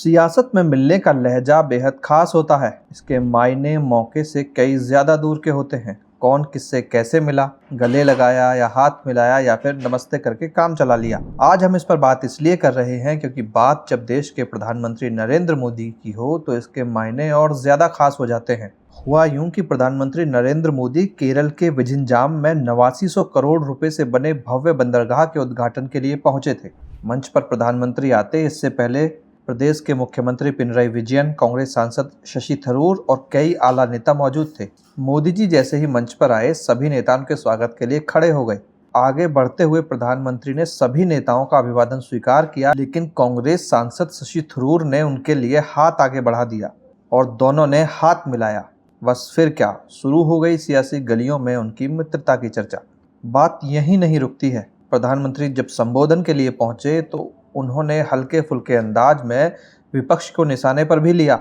सियासत में मिलने का लहजा बेहद खास होता है। इसके मायने मौके से कई ज्यादा दूर के होते हैं। कौन किससे कैसे मिला, गले लगाया या हाथ मिलाया या फिर नमस्ते करके काम चला लिया। आज हम इस पर बात इसलिए कर रहे हैं क्योंकि बात जब देश के प्रधानमंत्री नरेंद्र मोदी की हो तो इसके मायने और ज्यादा खास हो जाते हैं। हुआ यूं कि प्रधानमंत्री नरेंद्र मोदी केरल के विझिंजाम में 8900 करोड़ रुपए से बने भव्य बंदरगाह के उद्घाटन के लिए पहुंचे थे। मंच पर प्रधानमंत्री आते इससे पहले प्रदेश के मुख्यमंत्री पिनराई विजयन, कांग्रेस सांसद शशि थरूर और कई आला नेता मौजूद थे। मोदी जी जैसे ही मंच पर आए, सभी नेता उनके स्वागत के लिए खड़े हो गए। आगे बढ़ते हुए प्रधानमंत्री ने सभी नेताओं का अभिवादन स्वीकार किया, लेकिन कांग्रेस सांसद शशि थरूर ने उनके लिए हाथ आगे बढ़ा दिया और दोनों ने हाथ मिलाया। बस फिर क्या, शुरू हो गई सियासी गलियों में उनकी मित्रता की चर्चा। बात यहीं नहीं रुकती है। प्रधानमंत्री जब संबोधन के लिए पहुंचे तो उन्होंने हल्के फुल्के अंदाज में विपक्ष को निशाने पर भी लिया।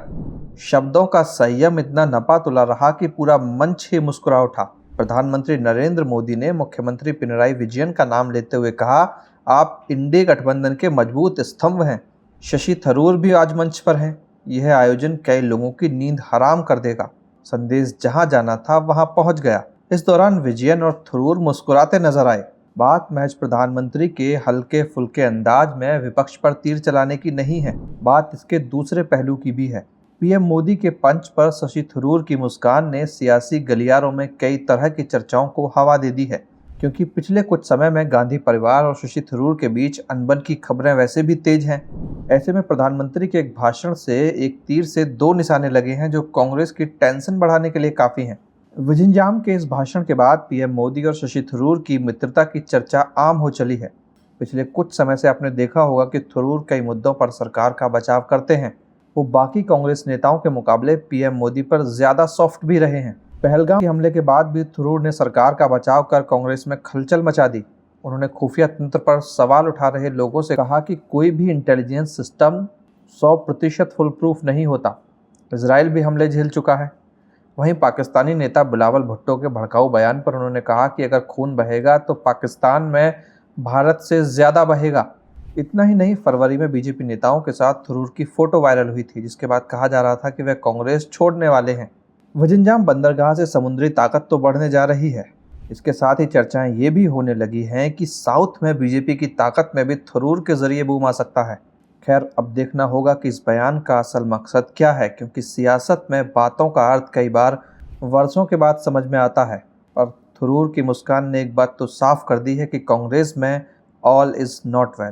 शब्दों का संयम इतना नपा तुला रहा कि पूरा मंच ही मुस्कुरा उठा। प्रधानमंत्री नरेंद्र मोदी ने मुख्यमंत्री पिनराई विजयन का नाम लेते हुए कहा, आप इंडी गठबंधन के मजबूत स्तंभ हैं। शशि थरूर भी आज मंच पर हैं। यह आयोजन कई लोगों की नींद हराम कर देगा। संदेश जहां जाना था वहां पहुंच गया। इस दौरान विजयन और थरूर मुस्कुराते नजर आए। बात महज प्रधानमंत्री के हल्के फुल्के अंदाज में विपक्ष पर तीर चलाने की नहीं है, बात इसके दूसरे पहलू की भी है। पीएम मोदी के पंच पर शशि थरूर की मुस्कान ने सियासी गलियारों में कई तरह की चर्चाओं को हवा दे दी है, क्योंकि पिछले कुछ समय में गांधी परिवार और शशि थरूर के बीच अनबन की खबरें वैसे भी तेज हैं। ऐसे में प्रधानमंत्री के एक भाषण से एक तीर से दो निशाने लगे हैं, जो कांग्रेस की टेंशन बढ़ाने के लिए काफी हैं। विझिंजाम के इस भाषण के बाद पीएम मोदी और शशि थरूर की मित्रता की चर्चा आम हो चली है। पिछले कुछ समय से आपने देखा होगा कि थरूर कई मुद्दों पर सरकार का बचाव करते हैं। वो बाकी कांग्रेस नेताओं के मुकाबले पीएम मोदी पर ज्यादा सॉफ्ट भी रहे हैं। पहलगाम के हमले के बाद भी थरूर ने सरकार का बचाव कर कांग्रेस में खलचल मचा दी। उन्होंने खुफिया तंत्र पर सवाल उठा रहे लोगों से कहा कि कोई भी इंटेलिजेंस सिस्टम 100% फुल प्रूफ नहीं होता। इजराइल भी हमले झेल चुका है। वहीं पाकिस्तानी नेता बिलावल भुट्टो के भड़काऊ बयान पर उन्होंने कहा कि अगर खून बहेगा तो पाकिस्तान में भारत से ज्यादा बहेगा। इतना ही नहीं, फरवरी में बीजेपी नेताओं के साथ थरूर की फोटो वायरल हुई थी, जिसके बाद कहा जा रहा था कि वे कांग्रेस छोड़ने वाले हैं। विझिंजाम बंदरगाह से समुद्री ताकत तो बढ़ने जा रही है, इसके साथ ही चर्चाएं ये भी होने लगी हैं कि साउथ में बीजेपी की ताकत में भी थरूर के जरिए बूम आ सकता है। खैर, अब देखना होगा कि इस बयान का असल मकसद क्या है, क्योंकि सियासत में बातों का अर्थ कई बार वर्षों के बाद समझ में आता है। और थरूर की मुस्कान ने एक बात तो साफ कर दी है कि कांग्रेस में ऑल इज नॉट वेल।